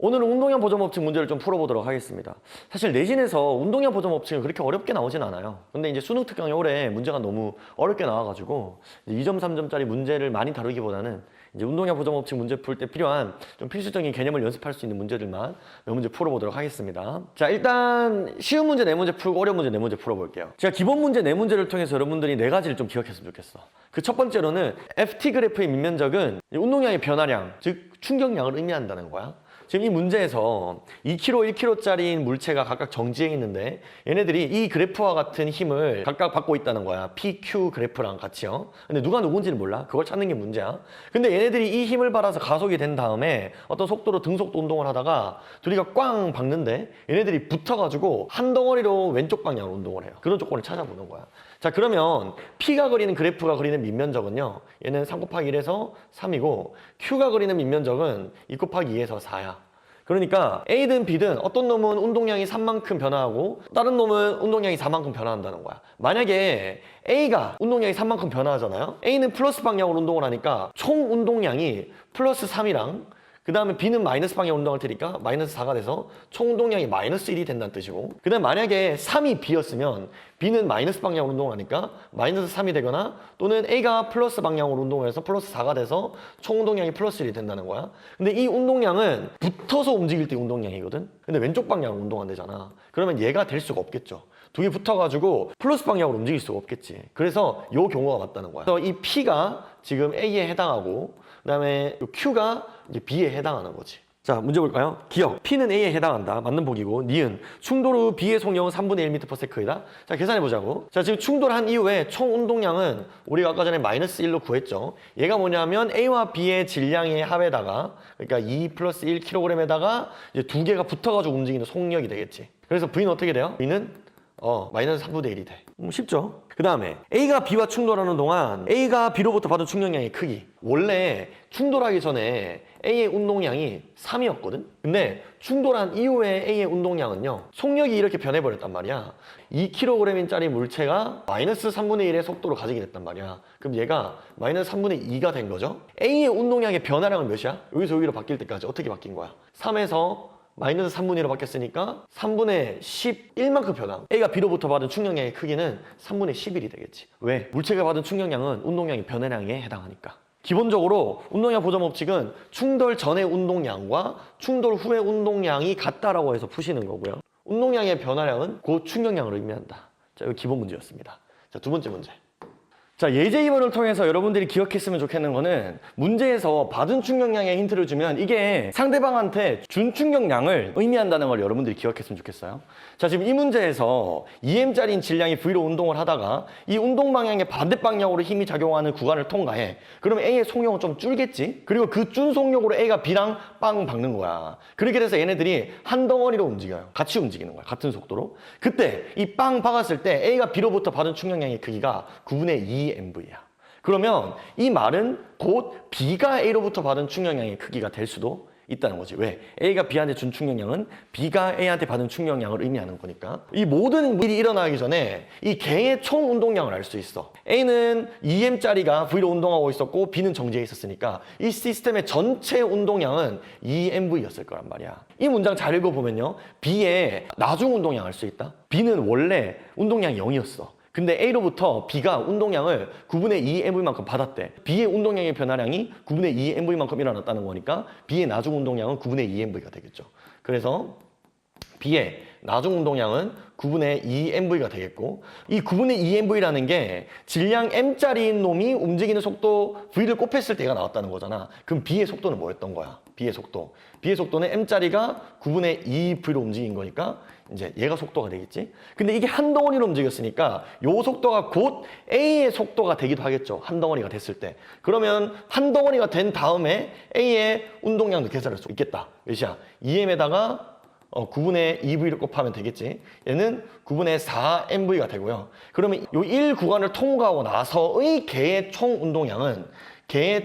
오늘은 운동량 보정 법칙 문제를 좀 풀어보도록 하겠습니다. 사실 내신에서 운동량 보정 법칙은 그렇게 어렵게 나오진 않아요. 근데 이제 수능 특강에 올해 문제가 너무 어렵게 나와가지고 2점, 3점짜리 문제를 많이 다루기보다는 이제 운동량 보정 법칙 문제 풀 때 필요한 좀 필수적인 개념을 연습할 수 있는 문제들만 몇 문제 풀어보도록 하겠습니다. 자, 일단 쉬운 문제 4문제 풀고 어려운 문제 4문제 풀어볼게요. 제가 기본 문제 4문제를 통해서 여러분들이 4가지를 좀 기억했으면 좋겠어. 그 첫 번째로는 FT 그래프의 밑면적은 운동량의 변화량, 즉 충격량을 의미한다는 거야. 지금 이 문제에서 2kg, 1kg짜리 물체가 각각 정지해 있는데 얘네들이 이 그래프와 같은 힘을 각각 받고 있다는 거야. PQ 그래프랑 같이요. 근데 누가 누군지는 몰라. 그걸 찾는 게 문제야. 근데 얘네들이 이 힘을 받아서 가속이 된 다음에 어떤 속도로 등속도 운동을 하다가 둘이가 꽝 박는데 얘네들이 붙어가지고 한 덩어리로 왼쪽 방향으로 운동을 해요. 그런 조건을 찾아보는 거야. 자, 그러면 P가 그리는 그래프가 그리는 밑면적은요. 얘는 3 곱하기 1에서 3이고 Q가 그리는 밑면적은 2 곱하기 2에서 4야. 그러니까 A든 B든 어떤 놈은 운동량이 3만큼 변화하고 다른 놈은 운동량이 4만큼 변화한다는 거야. 만약에 A가 운동량이 3만큼 변화하잖아요. A는 플러스 방향으로 운동을 하니까 총 운동량이 플러스 3이랑 그 다음에 B는 마이너스 방향 운동할 테니까 마이너스 4가 돼서 총 운동량이 마이너스 1이 된다는 뜻이고 그 다음에 만약에 3이 B였으면 B는 마이너스 방향으로 운동을 하니까 마이너스 3이 되거나 또는 A가 플러스 방향으로 운동을 해서 플러스 4가 돼서 총 운동량이 플러스 1이 된다는 거야. 근데 이 운동량은 붙어서 움직일 때 운동량이거든. 근데 왼쪽 방향으로 운동한대잖아. 그러면 얘가 될 수가 없겠죠. 두 개 붙어가지고 플러스 방향으로 움직일 수가 없겠지. 그래서 이 경우가 맞다는 거야. 그래서 이 P가 지금 A에 해당하고 그 다음에 Q가 이제 B에 해당하는 거지. 자, 문제 볼까요? 기억. P는 A에 해당한다. 맞는 보기고. 니은. 충돌 후 B의 속력은 3분의 1m/s이다. 자, 계산해보자고. 자, 지금 충돌한 이후에 총 운동량은 우리가 아까 전에 마이너스 1로 구했죠. 얘가 뭐냐면 A와 B의 질량의 합에다가 그러니까 2 플러스 1kg에다가 이제 두 개가 붙어가지고 움직이는 속력이 되겠지. 그래서 V는 어떻게 돼요? V는 마이너스 3분의 1이 돼. 쉽죠? 그 다음에 A가 B와 충돌하는 동안 A가 B로부터 받은 충격량의 크기. 원래 충돌하기 전에 A의 운동량이 3이었거든? 근데 충돌한 이후에 A의 운동량은요. 속력이 이렇게 변해버렸단 말이야. 2kg짜리 물체가 마이너스 3분의 1의 속도를 가지게 됐단 말이야. 그럼 얘가 마이너스 3분의 2가 된 거죠? A의 운동량의 변화량은 몇이야? 여기서 여기로 바뀔 때까지 어떻게 바뀐 거야? 3에서 마이너스 3분의 1로 바뀌었으니까 3분의 11만큼 변화. A가 B로부터 받은 충격량의 크기는 3분의 11이 되겠지. 왜? 물체가 받은 충격량은 운동량의 변화량에 해당하니까. 기본적으로 운동량 보정 법칙은 충돌 전의 운동량과 충돌 후의 운동량이 같다라고 해서 푸시는 거고요. 운동량의 변화량은 곧 충격량을 의미한다. 자, 이거 기본 문제였습니다. 자, 두 번째 문제. 자, 예제 2번을 통해서 여러분들이 기억했으면 좋겠는 거는 문제에서 받은 충격량의 힌트를 주면 이게 상대방한테 준 충격량을 의미한다는 걸 여러분들이 기억했으면 좋겠어요. 자, 지금 이 문제에서 2m짜리인 질량이 V로 운동을 하다가 이 운동 방향의 반대 방향으로 힘이 작용하는 구간을 통과해. 그러면 A의 속력은 좀 줄겠지? 그리고 그 준 속력으로 A가 B랑 빵 박는 거야. 그렇게 돼서 얘네들이 한 덩어리로 움직여요. 같이 움직이는 거야. 같은 속도로. 그때 이 빵 박았을 때 A가 B로부터 받은 충격량의 크기가 9분의 2mV야. 그러면 이 말은 곧 B가 A로부터 받은 충격량의 크기가 될 수도 있다는 거지. 왜? A가 B한테 준 충격량은 B가 A한테 받은 충격량을 의미하는 거니까. 이 모든 일이 일어나기 전에 이 개의 총 운동량을 알 수 있어. A는 2m짜리가 V로 운동하고 있었고 B는 정지해 있었으니까 이 시스템의 전체 운동량은 2mV였을 거란 말이야. 이 문장 잘 읽어보면요. B의 나중 운동량 알 수 있다. B는 원래 운동량이 0이었어. 근데 A로부터 B가 운동량을 9분의 2mV만큼 받았대. B의 운동량의 변화량이 9분의 2mV만큼 일어났다는 거니까 B의 나중 운동량은 9분의 2mV가 되겠죠. 그래서 B의 나중 운동량은 9분의 2mV가 되겠고 이 9분의 2mV라는 게 질량 m짜리인 놈이 움직이는 속도 V를 곱했을 때 얘가 나왔다는 거잖아. 그럼 B의 속도는 뭐였던 거야? B의 속도. B의 속도는 m짜리가 9분의 2V로 움직인 거니까 이제 얘가 속도가 되겠지. 근데 이게 한 덩어리로 움직였으니까 요 속도가 곧 A의 속도가 되기도 하겠죠. 한 덩어리가 됐을 때. 그러면 한 덩어리가 된 다음에 A의 운동량도 계산할 수 있겠다. 몇이야? 2m에다가 9분의 2V를 곱하면 되겠지. 얘는 9분의 4mV가 되고요. 그러면 요 1 구간을 통과하고 나서의 개의 총 운동량은 얘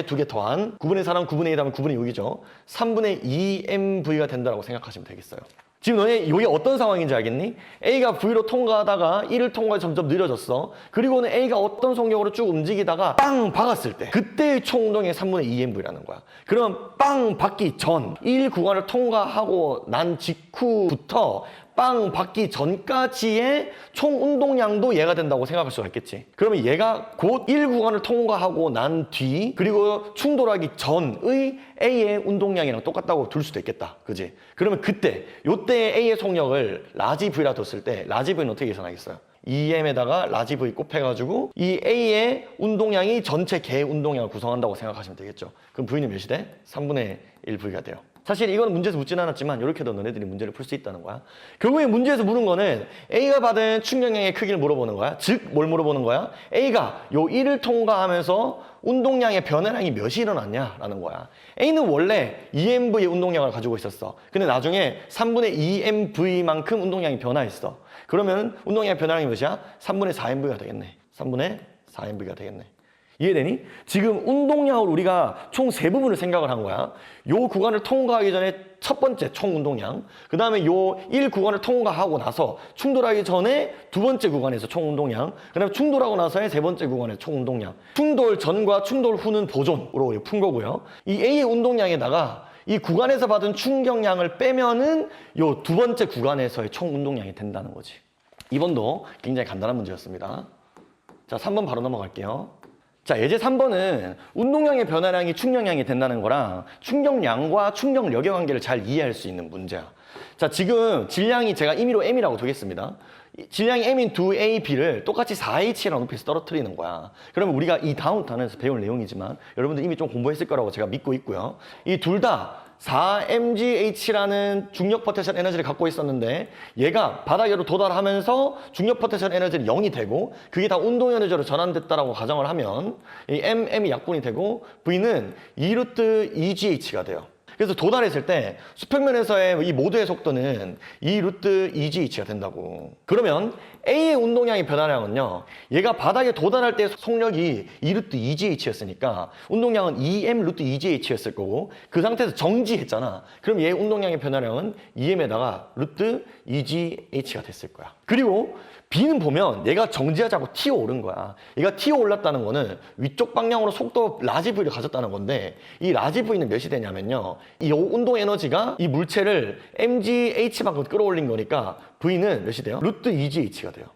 두 개 더한 9분의 4랑 9분의 2 하면 9분의 6이죠. 3분의 2mV가 된다고 생각하시면 되겠어요. 지금 너네 이게 어떤 상황인지 알겠니? A가 V로 통과하다가 1을 통과해 점점 느려졌어. 그리고는 A가 어떤 속력으로 쭉 움직이다가 빵 박았을 때 그때의 총 운동량이 3분의 2mV라는 거야. 그럼 빵 박기 전 1 구간을 통과하고 난 직후부터 빵 받기 전까지의 총 운동량도 얘가 된다고 생각할 수가 있겠지. 그러면 얘가 곧 1 구간을 통과하고 난 뒤 그리고 충돌하기 전의 A의 운동량이랑 똑같다고 둘 수도 있겠다. 그지? 그러면 그때 요때의 A의 속력을 라지 V라 뒀을 때 라지 V는 어떻게 계산하겠어요? 2m에다가 라지 V 곱해가지고 이 A의 운동량이 전체 개 운동량을 구성한다고 생각하시면 되겠죠. 그럼 V는 몇이 돼? 3분의 1V가 돼요. 사실 이거는 문제에서 묻진 않았지만 이렇게도 너네들이 문제를 풀 수 있다는 거야. 결국에 문제에서 물은 거는 A가 받은 충격량의 크기를 물어보는 거야. 즉 뭘 물어보는 거야? A가 요 1을 통과하면서 운동량의 변화량이 몇이 일어났냐라는 거야. A는 원래 2mV의 운동량을 가지고 있었어. 근데 나중에 3분의 2mV만큼 운동량이 변화했어. 그러면 운동량의 변화량이 몇이야? 3분의 4mV가 되겠네. 3분의 4mV가 되겠네. 이해되니? 지금 운동량을 우리가 총 세 부분을 생각을 한 거야. 요 구간을 통과하기 전에 첫 번째 총 운동량, 그 다음에 요 1 구간을 통과하고 나서 충돌하기 전에 두 번째 구간에서 총 운동량, 그 다음에 충돌하고 나서의 세 번째 구간의 총 운동량. 충돌 전과 충돌 후는 보존으로 푼 거고요. 이 A의 운동량에다가 이 구간에서 받은 충격량을 빼면은 요 두 번째 구간에서의 총 운동량이 된다는 거지. 2번도 굉장히 간단한 문제였습니다. 자, 3번 바로 넘어갈게요. 자, 예제 3번은 운동량의 변화량이 충격량이 된다는 거랑 충격량과 충격력의 관계를 잘 이해할 수 있는 문제야. 자, 지금 질량이 제가 임의로 M이라고 두겠습니다. 질량이 M인 두 A, B를 똑같이 4H랑 높이에서 떨어뜨리는 거야. 그러면 우리가 이 다음 단원에서 배울 내용이지만 여러분들 이미 좀 공부했을 거라고 제가 믿고 있고요. 이 둘 다 4mgh라는 중력 포텐셜 에너지를 갖고 있었는데 얘가 바닥으로 도달하면서 중력 포텐셜 에너지는 0이 되고 그게 다 운동 에너지로 전환됐다라고 가정을 하면 이 M이 약분이 되고 V는 2루트 2GH가 돼요. 그래서 도달했을 때 수평면에서의 이 모두의 속도는 2루트 2GH가 된다고. 그러면 A의 운동량의 변화량은요, 얘가 바닥에 도달할 때 속력이 2루트 2GH였으니까 운동량은 2M 루트 2GH였을 거고 그 상태에서 정지했잖아. 그럼 얘의 운동량의 변화량은 2M에다가 루트 2GH가 됐을 거야. 그리고 B는 보면 얘가 정지하자고 튀어 오른 거야. 얘가 튀어 올랐다는 거는 위쪽 방향으로 속도 라지 V를 가졌다는 건데 이 라지 V는 몇이 되냐면요. 이 운동 에너지가 이 물체를 mgH만큼 끌어올린 거니까 V는 몇이 돼요? 루트 2GH가 돼요.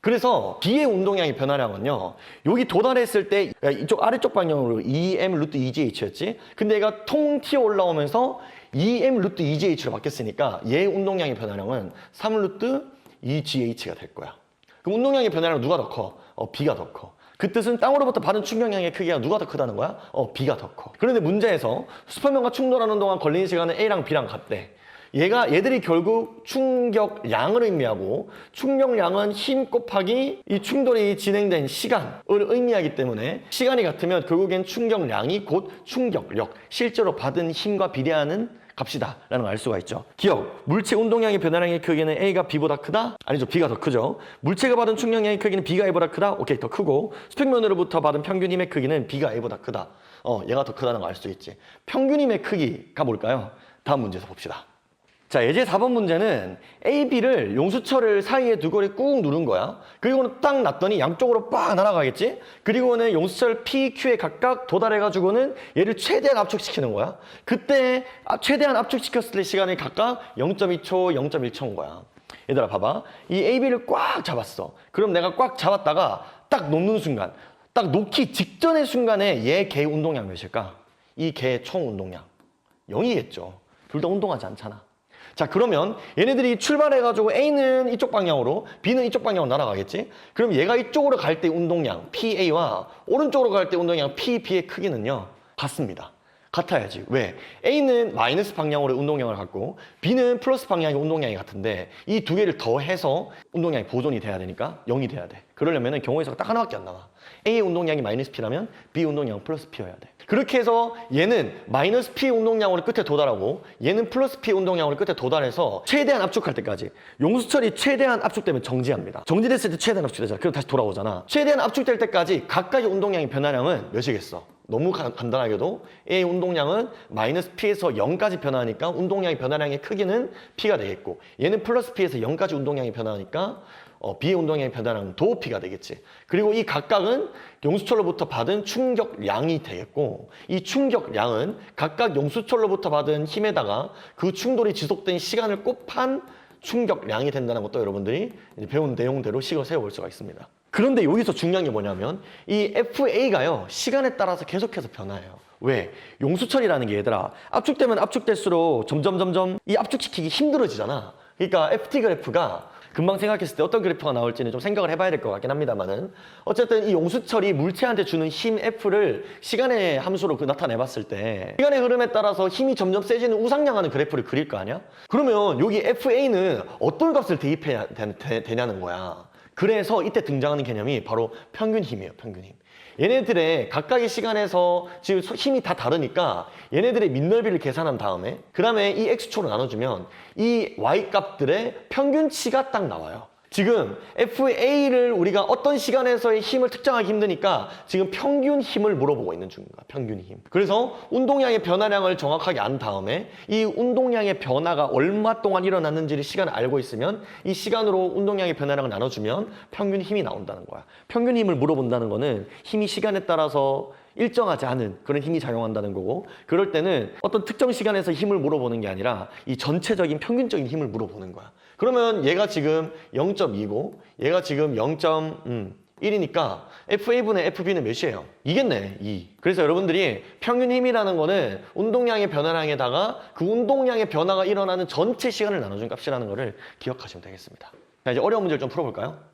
그래서 B의 운동량의 변화량은요. 여기 도달했을 때 이쪽 아래쪽 방향으로 2M 루트 2GH였지. 근데 얘가 통 튀어 올라오면서 2M 루트 2GH로 바뀌었으니까 얘의 운동량의 변화량은 3 루트 2GH가 될 거야. 그럼 운동량의 변화량은 누가 더 커? B가 더 커. 그 뜻은 땅으로부터 받은 충격량의 크기가 누가 더 크다는 거야? B가 더 커. 그런데 문제에서 슈퍼맨과 충돌하는 동안 걸리는 시간은 A랑 B랑 같대. 얘들이 결국 충격량을 의미하고 충격량은 힘 곱하기 이 충돌이 진행된 시간을 의미하기 때문에 시간이 같으면 결국엔 충격량이 곧 충격력, 실제로 받은 힘과 비례하는 값이다 라는 걸 알 수가 있죠. 기억, 물체 운동량의 변화량의 크기는 A가 B보다 크다? 아니죠, B가 더 크죠. 물체가 받은 충격량의 크기는 B가 A보다 크다? 오케이, 더 크고 수평면으로부터 받은 평균 힘의 크기는 B가 A보다 크다. 얘가 더 크다는 걸 알 수 있지. 평균 힘의 크기가 뭘까요? 다음 문제에서 봅시다. 자, 예제 4번 문제는 A, B를 용수철을 사이에 두고 꾹 누른 거야. 그리고는 딱 놨더니 양쪽으로 빡 날아가겠지? 그리고는 용수철 P, Q에 각각 도달해가지고는 얘를 최대한 압축시키는 거야. 그때 최대한 압축시켰을 때 시간이 각각 0.2초, 0.1초인 거야. 얘들아 봐봐. 이 A, B를 꽉 잡았어. 그럼 내가 꽉 잡았다가 딱 놓는 순간, 딱 놓기 직전의 순간에 얘 개 운동량 몇일까? 이 개 총 운동량 0이겠죠. 둘 다 운동하지 않잖아. 자, 그러면 얘네들이 출발해가지고 A는 이쪽 방향으로 B는 이쪽 방향으로 날아가겠지? 그럼 얘가 이쪽으로 갈 때 운동량 PA와 오른쪽으로 갈 때 운동량 PB의 크기는요 같습니다. 같아야지. 왜? A는 마이너스 방향으로 운동량을 갖고 B는 플러스 방향의 운동량이 같은데 이 두 개를 더해서 운동량이 보존이 돼야 되니까 0이 돼야 돼. 그러려면 경우에서 딱 하나밖에 안 나와. A의 운동량이 마이너스 P라면 B 운동량은 플러스 P여야 돼. 그렇게 해서 얘는 마이너스 P 운동량으로 끝에 도달하고 얘는 플러스 P 운동량으로 끝에 도달해서 최대한 압축할 때까지 용수철이 최대한 압축되면 정지합니다. 정지됐을 때 최대한 압축되잖아. 그럼 다시 돌아오잖아. 최대한 압축될 때까지 각각의 운동량의 변화량은 몇이겠어? 너무 간단하게도 A의 운동량은 마이너스 P에서 0까지 변화하니까 운동량의 변화량의 크기는 P가 되겠고, 얘는 플러스 P에서 0까지 운동량이 변화하니까 B의 운동량의 변화량도 P가 되겠지. 그리고 이 각각은 용수철로부터 받은 충격량이 되겠고, 이 충격량은 각각 용수철로부터 받은 힘에다가 그 충돌이 지속된 시간을 곱한 충격량이 된다는 것도 여러분들이 배운 내용대로 식을 세워볼 수가 있습니다. 그런데 여기서 중요한 게 뭐냐면 이 FA가요, 시간에 따라서 계속해서 변화해요. 왜? 용수철이라는 게 얘들아, 압축되면 압축될수록 점점 이 압축시키기 힘들어지잖아. 그러니까 FT 그래프가 금방 생각했을 때 어떤 그래프가 나올지는 좀 생각을 해봐야 될 것 같긴 합니다만은, 어쨌든 이 용수철이 물체한테 주는 힘 F를 시간의 함수로 나타내봤을 때 시간의 흐름에 따라서 힘이 점점 세지는 우상향하는 그래프를 그릴 거 아니야? 그러면 여기 FA는 어떤 값을 대입해야 되냐는 거야. 그래서 이때 등장하는 개념이 바로 평균 힘이에요. 평균 힘. 얘네들의 각각의 시간에서 지금 힘이 다 다르니까 얘네들의 밑넓이를 계산한 다음에 그 다음에 이 X초로 나눠주면 이 Y값들의 평균치가 딱 나와요. 지금 FA를 우리가 어떤 시간에서의 힘을 특정하기 힘드니까 지금 평균 힘을 물어보고 있는 중인 거야. 평균 힘. 그래서 운동량의 변화량을 정확하게 안 다음에 이 운동량의 변화가 얼마 동안 일어났는지를 시간을 알고 있으면 이 시간으로 운동량의 변화량을 나눠주면 평균 힘이 나온다는 거야. 평균 힘을 물어본다는 거는 힘이 시간에 따라서 일정하지 않은 그런 힘이 작용한다는 거고, 그럴 때는 어떤 특정 시간에서 힘을 물어보는 게 아니라 이 전체적인 평균적인 힘을 물어보는 거야. 그러면 얘가 지금 0.2고 얘가 지금 0.1이니까 FA분의 FB는 몇이에요? 2겠네, 2. 그래서 여러분들이 평균 힘이라는 거는 운동량의 변화량에다가 그 운동량의 변화가 일어나는 전체 시간을 나눠준 값이라는 거를 기억하시면 되겠습니다. 자, 이제 어려운 문제를 좀 풀어볼까요?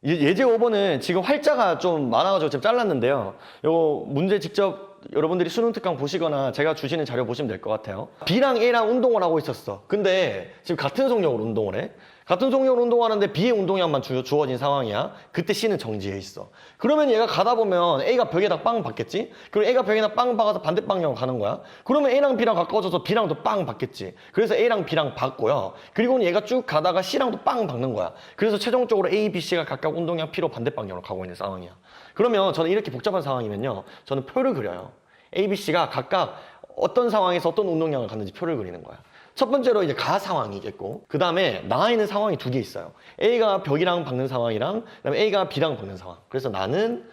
예제 5번은 지금 활자가 좀 많아가지고 지금 잘랐는데요. 요 문제 직접 여러분들이 수능 특강 보시거나 제가 주시는 자료 보시면 될 것 같아요. B랑 A랑 운동을 하고 있었어. 근데 지금 같은 속력으로 운동을 해. 같은 속력으로 운동하는데 B의 운동량만 주어진 상황이야. 그때 C는 정지해 있어. 그러면 얘가 가다 보면 A가 벽에다 빵 박겠지? 그리고 A가 벽에다 빵 박아서 반대 방향으로 가는 거야. 그러면 A랑 B랑 가까워져서 B랑도 빵 박겠지. 그래서 A랑 B랑 박고요. 그리고는 얘가 쭉 가다가 C랑도 빵 박는 거야. 그래서 최종적으로 A, B, C가 각각 운동량 P로 반대 방향으로 가고 있는 상황이야. 그러면 저는 이렇게 복잡한 상황이면요, 저는 표를 그려요. A, B, C가 각각 어떤 상황에서 어떤 운동량을 갖는지 표를 그리는 거야. 첫 번째로 이제 가 상황이겠고, 그 다음에 나와 있는 상황이 두 개 있어요. A가 벽이랑 박는 상황이랑 그다음에 A가 B랑 박는 상황. 그래서 나는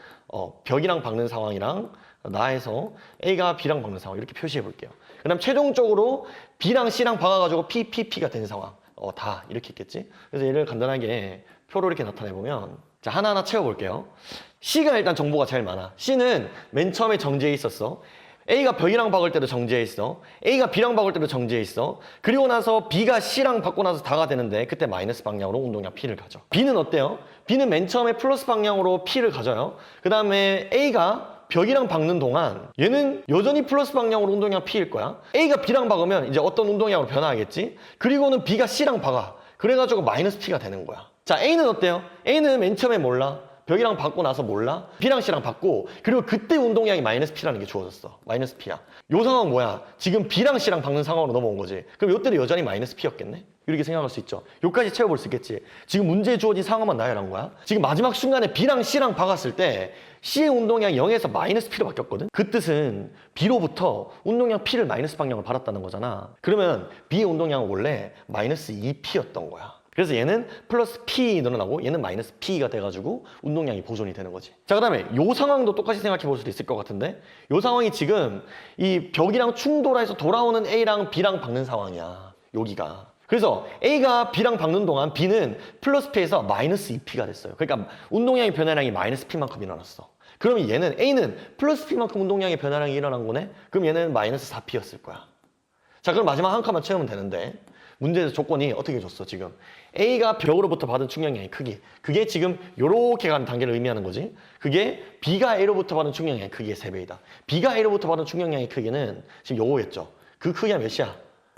벽이랑 박는 상황이랑 나에서 A가 B랑 박는 상황 이렇게 표시해 볼게요. 그 다음 최종적으로 B랑 C랑 박아가지고 P가 되는 상황. 다 이렇게 있겠지? 그래서 얘를 간단하게 표로 이렇게 나타내 보면, 자, 하나하나 채워볼게요. C가 일단 정보가 제일 많아. C는 맨 처음에 정지해 있었어. A가 벽이랑 박을 때도 정지해 있어. A가 B랑 박을 때도 정지해 있어. 그리고 나서 B가 C랑 박고 나서 다가 되는데 그때 마이너스 방향으로 운동량 P를 가져. B는 어때요? B는 맨 처음에 플러스 방향으로 P를 가져요. 그 다음에 A가 벽이랑 박는 동안 얘는 여전히 플러스 방향으로 운동량 P일 거야. A가 B랑 박으면 이제 어떤 운동량으로 변화하겠지? 그리고는 B가 C랑 박아. 그래가지고 마이너스 P가 되는 거야. 자, A는 어때요? A는 맨 처음에 몰라. 벽이랑 받고 나서 몰라? B랑 C랑 받고, 그리고 그때 운동량이 마이너스 P라는 게 주어졌어. 마이너스 P야. 요 상황은 뭐야? 지금 B랑 C랑 박는 상황으로 넘어온 거지. 그럼 요때도 여전히 마이너스 P였겠네? 이렇게 생각할 수 있죠. 요까지 채워볼 수 있겠지. 지금 문제에 주어진 상황만 나열한 거야. 지금 마지막 순간에 B랑 C랑 박았을 때 C의 운동량이 0에서 마이너스 P로 바뀌었거든? 그 뜻은 B로부터 운동량 P를 마이너스 방향으로 받았다는 거잖아. 그러면 B의 운동량은 원래 마이너스 2P였던 거야. 그래서 얘는 플러스 P 늘어나고 얘는 마이너스 P가 돼가지고 운동량이 보존이 되는 거지. 자, 그 다음에 요 상황도 똑같이 생각해 볼 수도 있을 것 같은데, 요 상황이 지금 이 벽이랑 충돌해서 돌아오는 A랑 B랑 박는 상황이야. 여기가. 그래서 A가 B랑 박는 동안 B는 플러스 P에서 마이너스 2P가 됐어요. 그러니까 운동량의 변화량이 마이너스 P만큼 일어났어. 그러면 얘는 A는 플러스 P만큼 운동량의 변화량이 일어난 거네? 그럼 얘는 마이너스 4P였을 거야. 자, 그럼 마지막 한 칸만 채우면 되는데, 문제에서 조건이 어떻게 줬어? 지금 A가 벽으로부터 받은 충격량의 크기, 그게 지금 요렇게 가는 단계를 의미하는 거지. 그게 B가 A로부터 받은 충격량의 크기의 3배이다. B가 A로부터 받은 충격량의 크기는 지금 요거였죠. 그 크기가 몇이야?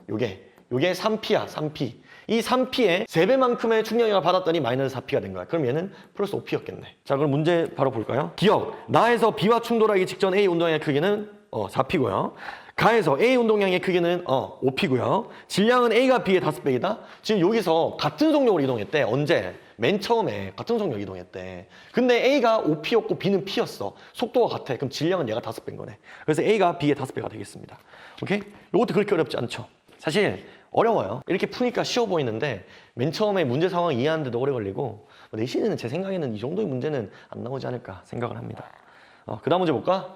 요게 3P야. 3P. 이 3P의 3배만큼의 충격량을 받았더니 마이너스 4P가 된 거야. 그럼 얘는 플러스 5P였겠네. 자, 그럼 문제 바로 볼까요? 기억, 나에서 B와 충돌하기 직전 A 운동량의 크기는 4P고요. 가에서 A 운동량의 크기는 5P고요. 질량은 A가 B의 5배이다. 지금 여기서 같은 속력으로 이동했대. 언제? 맨 처음에 같은 속력으로 이동했대. 근데 A가 5P였고 B는 P였어. 속도가 같아. 그럼 질량은 얘가 5배인 거네. 그래서 A가 B의 5배가 되겠습니다. 오케이? 이것도 그렇게 어렵지 않죠. 사실 어려워요. 이렇게 푸니까 쉬워 보이는데 맨 처음에 문제 상황 이해하는데도 오래 걸리고 내신에는 제 생각에는 이 정도의 문제는 안 나오지 않을까 생각을 합니다. 그 다음 문제 볼까?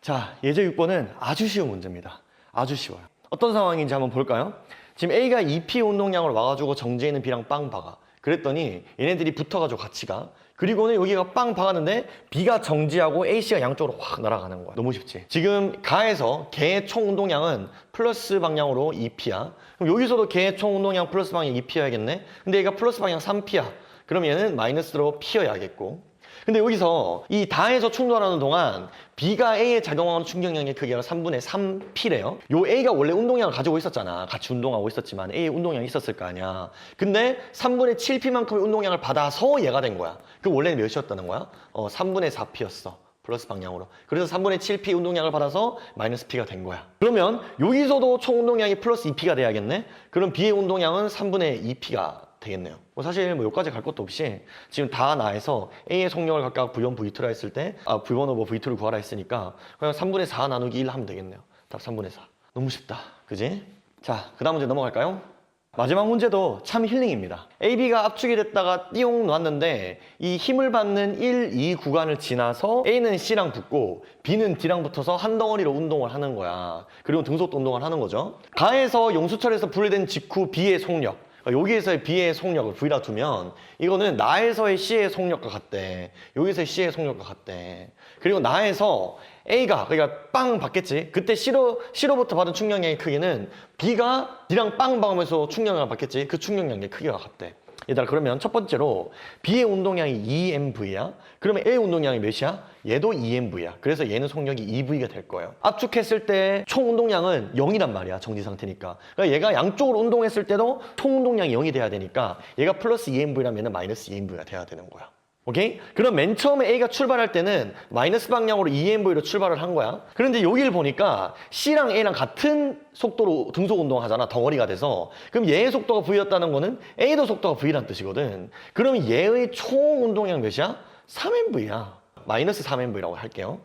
자, 예제 6번은 아주 쉬운 문제입니다. 아주 쉬워요. 어떤 상황인지 한번 볼까요? 지금 A가 2P 운동량으로 와가지고 정지해 있는 B랑 빵 박아. 그랬더니 얘네들이 붙어가지고 같이 가. 그리고는 여기가 빵 박았는데 B가 정지하고 A씨가 양쪽으로 확 날아가는 거야. 너무 쉽지? 지금 가에서 개의 총 운동량은 플러스 방향으로 2P야. 그럼 여기서도 개의 총 운동량 플러스 방향 2P여야겠네? 근데 얘가 플러스 방향 3P야. 그럼 얘는 마이너스로 P여야겠고. 근데 여기서 이 다에서 충돌하는 동안 B가 A에 작용하는 충격량의 크기가 3분의 3P래요. 요 A가 원래 운동량을 가지고 있었잖아. 같이 운동하고 있었지만 A에 운동량이 있었을 거 아니야. 근데 3분의 7P만큼의 운동량을 받아서 얘가 된 거야. 그 원래는 몇이었다는 거야? 3분의 4P였어. 플러스 방향으로. 그래서 3분의 7P 운동량을 받아서 마이너스 P가 된 거야. 그러면 여기서도 총 운동량이 플러스 2P가 돼야겠네? 그럼 B의 운동량은 3분의 2P가 되겠네요. 사실 여기까지 갈 것도 없이 지금 다 나에서 A의 속력을 각각 V1, V2라 했을 때 V1 오버 V2를 구하라 했으니까 그냥 3분의 4 나누기 1 하면 되겠네요. 답 3분의 4. 너무 쉽다. 그지? 자, 그 다음 문제 넘어갈까요? 마지막 문제도 참 힐링입니다. AB가 압축이 됐다가 띠용 놨는데 이 힘을 받는 1, 2 구간을 지나서 A는 C랑 붙고 B는 D랑 붙어서 한 덩어리로 운동을 하는 거야. 그리고 등속도 운동을 하는 거죠. 가에서 용수철에서 분리된 직후 B의 속력, 여기에서의 B의 속력을 V라 두면 이거는 나에서의 C의 속력과 같대. 여기서의 C의 속력과 같대. 그리고 나에서 A가 그러니까 빵 받겠지. 그때 C로부터 받은 충격량의 크기는 B가 D랑 빵 박으면서 충격량을 받겠지. 그 충격량의 크기가 같대. 얘들아, 그러면 첫 번째로 B의 운동량이 2mV야. 그러면 A의 운동량이 몇이야? 얘도 2mV야. 그래서 얘는 속력이 2V가 될 거예요. 압축했을 때 총 운동량은 0이란 말이야. 정지 상태니까. 그러니까 얘가 양쪽으로 운동했을 때도 총 운동량이 0이 돼야 되니까 얘가 플러스 2mV라면 얘는 마이너스 2mV가 돼야 되는 거야. 오케이? 그럼 맨 처음에 A가 출발할 때는 마이너스 방향으로 2mV로 출발을 한 거야. 그런데 여기를 보니까 C랑 A랑 같은 속도로 등속 운동하잖아. 덩어리가 돼서. 그럼 얘의 속도가 V였다는 거는 A도 속도가 V란 뜻이거든. 그럼 얘의 총 운동량 몇이야? 3mV야. 마이너스 3mV라고 할게요.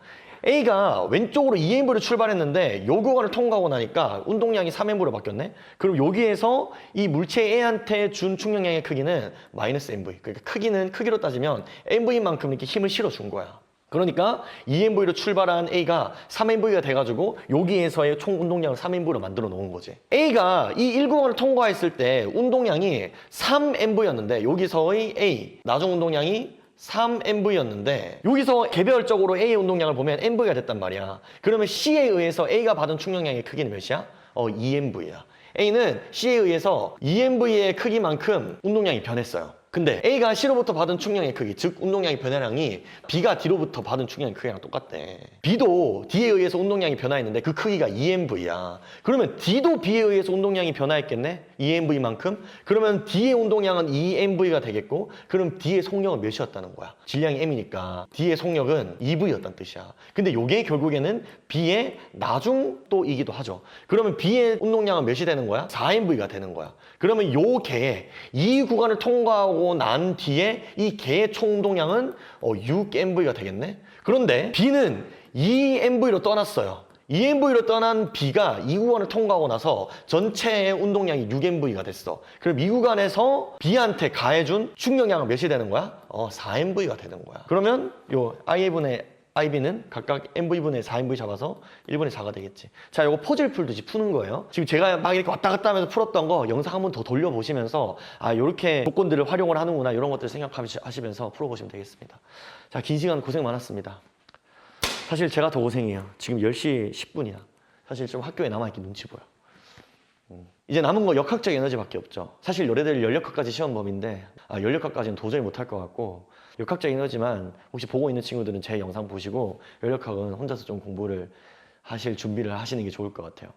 A가 왼쪽으로 2mV로 출발했는데 요 구간을 통과하고 나니까 운동량이 3mV로 바뀌었네? 그럼 여기에서 이 물체 A한테 준 충격량의 크기는 마이너스 mV. 그러니까 크기로 따지면 mV만큼 이렇게 힘을 실어준 거야. 그러니까 2mV로 출발한 A가 3mV가 돼가지고 여기에서의 총 운동량을 3mV로 만들어 놓은 거지. A가 이 1구간을 통과했을 때 운동량이 3mV였는데 여기서의 A, 나중 운동량이 3mV였는데 여기서 개별적으로 A의 운동량을 보면 mV가 됐단 말이야. 그러면 C에 의해서 A가 받은 충격량의 크기는 몇이야? 2mV야. A는 C에 의해서 2mV의 크기만큼 운동량이 변했어요. 근데 A가 C로부터 받은 충격량의 크기, 즉 운동량의 변화량이 B가 D로부터 받은 충격량의 크기랑 똑같대. B도 D에 의해서 운동량이 변화했는데 그 크기가 2mV야. 그러면 D도 B에 의해서 운동량이 변화했겠네? 2mV만큼? 그러면 D의 운동량은 2mV가 되겠고 그럼 D의 속력은 몇이었다는 거야? 질량이 m이니까 D의 속력은 2V였다는 뜻이야. 근데 이게 결국에는 B의 나중도이기도 하죠. 그러면 B의 운동량은 몇이 되는 거야? 4mV가 되는 거야. 그러면 요 개의 이 구간을 통과하고 난 뒤에 이 개의 총 운동량은 6mV가 되겠네? 그런데 B는 2mV로 떠났어요. 2mV로 떠난 B가 이 구간을 통과하고 나서 전체의 운동량이 6mV가 됐어. 그럼 이 구간에서 B한테 가해준 충격량은 몇이 되는 거야? 4mV가 되는 거야. 그러면 요 I분의 IB는 각각 mv분의 4mv 잡아서 1분의 4가 되겠지. 자, 이거 퍼즐 풀듯이 푸는 거예요. 지금 제가 막 이렇게 왔다 갔다 하면서 풀었던 거 영상 한번 더 돌려보시면서 이렇게 조건들을 활용을 하는구나 이런 것들 생각하시면서 풀어보시면 되겠습니다. 자, 긴 시간 고생 많았습니다. 사실 제가 더 고생해요. 지금 10시 10분이야. 사실 좀 학교에 남아있기 눈치 보여. 이제 남은 거 역학적 에너지밖에 없죠. 사실 너네들 연력학까지 시험 범인데 연력학까지는 도저히 못할 것 같고 역학적 에너지만 혹시 보고 있는 친구들은 제 영상 보시고 연력학은 혼자서 좀 공부를 하실 준비를 하시는 게 좋을 것 같아요.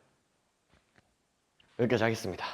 여기까지 하겠습니다.